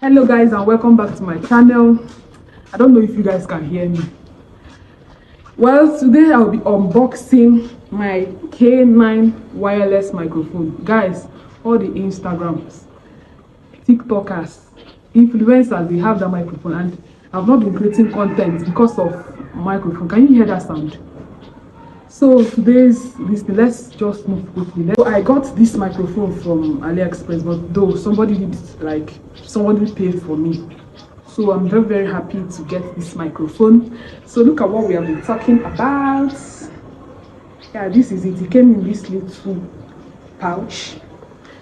Hello guys, and welcome back to my channel. I don't know if you guys can hear me. Well, today I'll be unboxing my K9 wireless microphone. Guys, all the Instagrams, TikTokers, influencers, they have that microphone, and I've not been creating content because of microphone. Can you hear that sound? So today's listing, let's just move quickly. So I got this microphone from AliExpress, but though somebody paid for me. So I'm very happy to get this microphone. So look at what we have been talking about. Yeah, this is it. It came in this little pouch.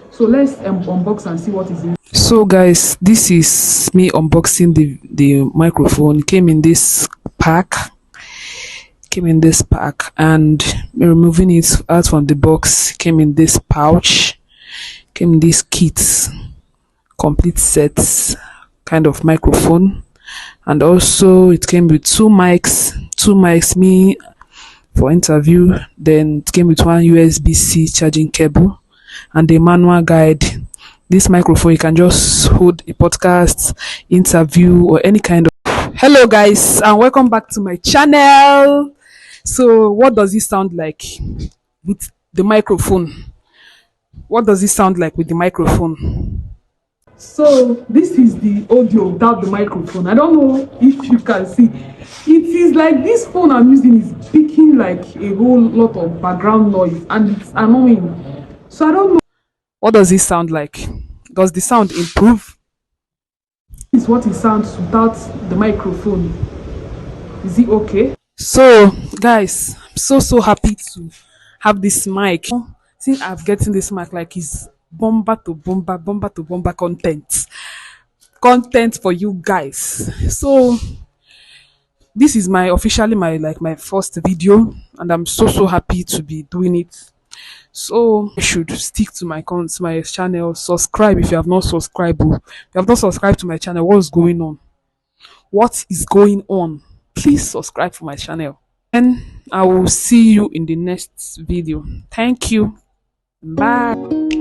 So let's unbox and see what is in. So guys, this is me unboxing the microphone. It came in this pack. And removing it out from the box. Came in this pouch. Came in this kit, complete sets kind of microphone, and also it came with two mics, me for interview. Then it came with one USB-C charging cable and a manual guide. This microphone, you can just hold a podcast, interview, or any kind of. Hello guys, and welcome back to my channel. So what does it sound like with the microphone? What does it sound like with the microphone? So this is the audio without the microphone. I don't know if you can see. It is like this phone I'm using is picking like a whole lot of background noise, and it's annoying. So I don't know. What does it sound like? Does the sound improve? This is what it sounds without the microphone. Is it okay? So guys, I'm so happy to have this mic. Since I've gotten this mic, like it's bomber to bomber content for you guys. So this is my officially my first video, and I'm so happy to be doing it. So you should stick to my channel. Subscribe if you have not subscribed. If you have not subscribed to my channel, what's going on? What is going on? Please subscribe to my channel, and I will see you in the next video. Thank you. Bye.